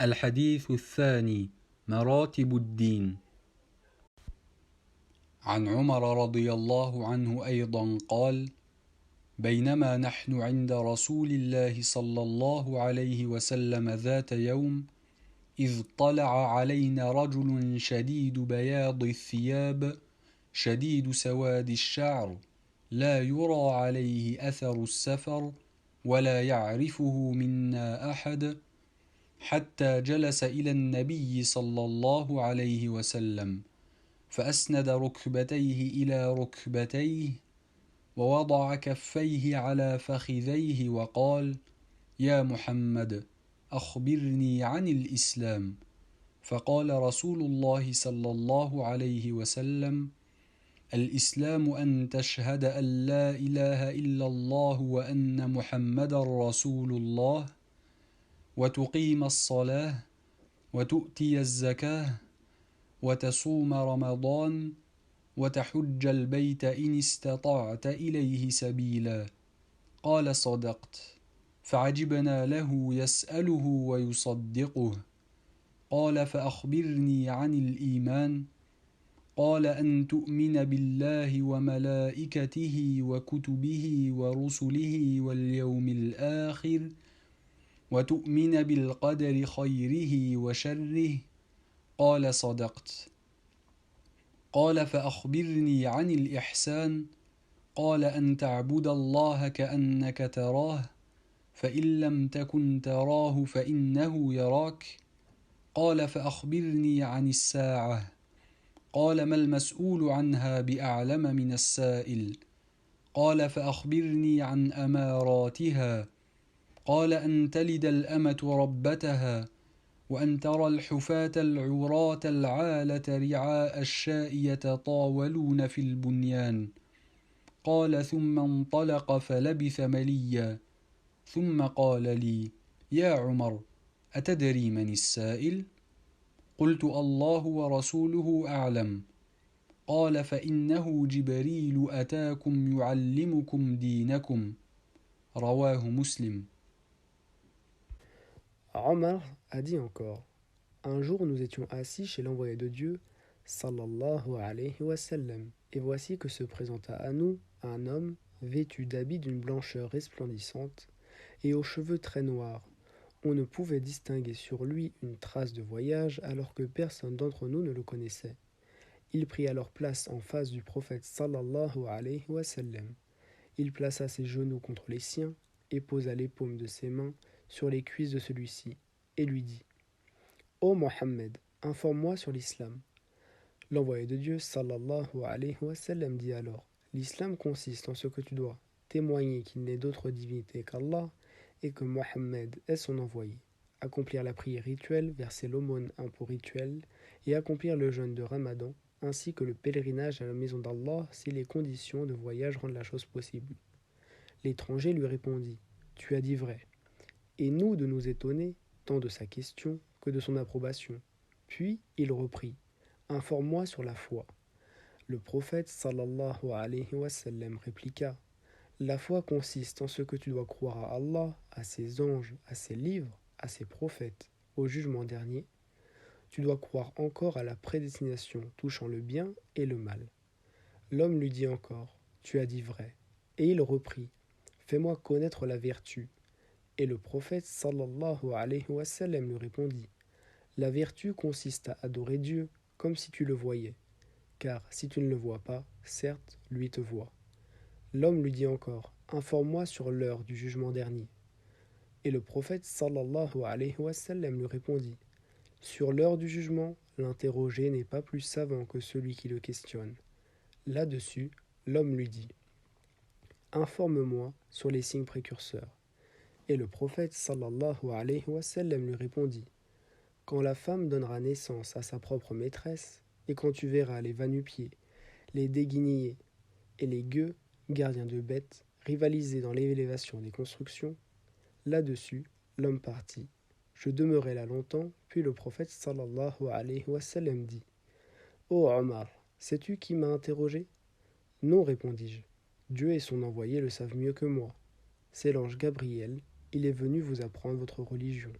الحديث الثاني مراتب الدين. عن عمر رضي الله عنه أيضا قال: بينما نحن عند رسول الله صلى الله عليه وسلم ذات يوم إذ طلع علينا رجل شديد بياض الثياب شديد سواد الشعر لا يرى عليه أثر السفر ولا يعرفه منا أحد، حتى جلس إلى النبي صلى الله عليه وسلم فأسند ركبتيه إلى ركبتيه ووضع كفيه على فخذيه وقال: يا محمد أخبرني عن الإسلام. فقال رسول الله صلى الله عليه وسلم: الإسلام أن تشهد أن لا إله إلا الله وأن محمدا رسول الله، وتقيم الصلاة، وتؤتي الزكاة، وتصوم رمضان، وتحج البيت إن استطعت إليه سبيلا. قال: صدقت. فعجبنا له يسأله ويصدقه. قال: فأخبرني عن الإيمان. قال: أن تؤمن بالله وملائكته وكتبه ورسله واليوم الآخر، وتؤمن بالقدر خيره وشره. قال: صدقت. قال: فأخبرني عن الإحسان. قال: أن تعبد الله كأنك تراه، فإن لم تكن تراه فإنه يراك. قال: فأخبرني عن الساعة. قال: ما المسؤول عنها بأعلم من السائل. قال: فأخبرني عن أماراتها. قال: أن تلد الأمة ربتها، وأن ترى الحفاة العراة العالة رعاء الشاء يتطاولون في البنيان. قال: ثم انطلق فلبث مليا، ثم قال لي: يا عمر أتدري من السائل؟ قلت: الله ورسوله أعلم. قال: فإنه جبريل أتاكم يعلمكم دينكم. رواه مسلم. Omar a dit encore: un jour nous étions assis chez l'envoyé de Dieu, sallallahu alayhi wa sallam, et voici que se présenta à nous un homme vêtu d'habits d'une blancheur resplendissante et aux cheveux très noirs. On ne pouvait distinguer sur lui une trace de voyage alors que personne d'entre nous ne le connaissait. Il prit alors place en face du prophète sallallahu alayhi wa sallam. Il plaça ses genoux contre les siens et posa les paumes de ses mains sur les cuisses de celui-ci, et lui dit: Ô Mohammed, informe-moi sur l'islam. L'envoyé de Dieu, sallallahu alayhi wa sallam, dit alors: l'islam consiste en ce que tu dois témoigner qu'il n'est d'autre divinité qu'Allah et que Mohammed est son envoyé, accomplir la prière rituelle, verser l'aumône un pot rituel et accomplir le jeûne de Ramadan, ainsi que le pèlerinage à la maison d'Allah si les conditions de voyage rendent la chose possible. L'étranger lui répondit: tu as dit vrai. Et nous de nous étonner, tant de sa question que de son approbation. Puis il reprit: informe-moi sur la foi. Le prophète sallallahu alayhi wa sallam répliqua: la foi consiste en ce que tu dois croire à Allah, à ses anges, à ses livres, à ses prophètes, au jugement dernier. Tu dois croire encore à la prédestination touchant le bien et le mal. L'homme lui dit encore: tu as dit vrai. Et il reprit: fais-moi connaître la vertu. Et le prophète sallallahu alayhi wa sallam lui répondit: la vertu consiste à adorer Dieu comme si tu le voyais, car si tu ne le vois pas, certes, lui te voit. L'homme lui dit encore: informe-moi sur l'heure du jugement dernier. Et le prophète sallallahu alayhi wa sallam lui répondit: sur l'heure du jugement, l'interrogé n'est pas plus savant que celui qui le questionne. Là-dessus, l'homme lui dit: informe-moi sur les signes précurseurs. Et le prophète sallallahu alayhi wa sallam lui répondit: quand la femme donnera naissance à sa propre maîtresse, et quand tu verras les va-nu-pieds, les déguenillés et les gueux, gardiens de bêtes, rivaliser dans l'élévation des constructions. Là-dessus, l'homme partit. Je demeurai là longtemps, puis le prophète sallallahu alayhi wa sallam dit: Ô Omar, sais-tu qui m'a interrogé? Non, répondis-je. Dieu et son envoyé le savent mieux que moi. C'est l'ange Gabriel, il est venu vous apprendre votre religion.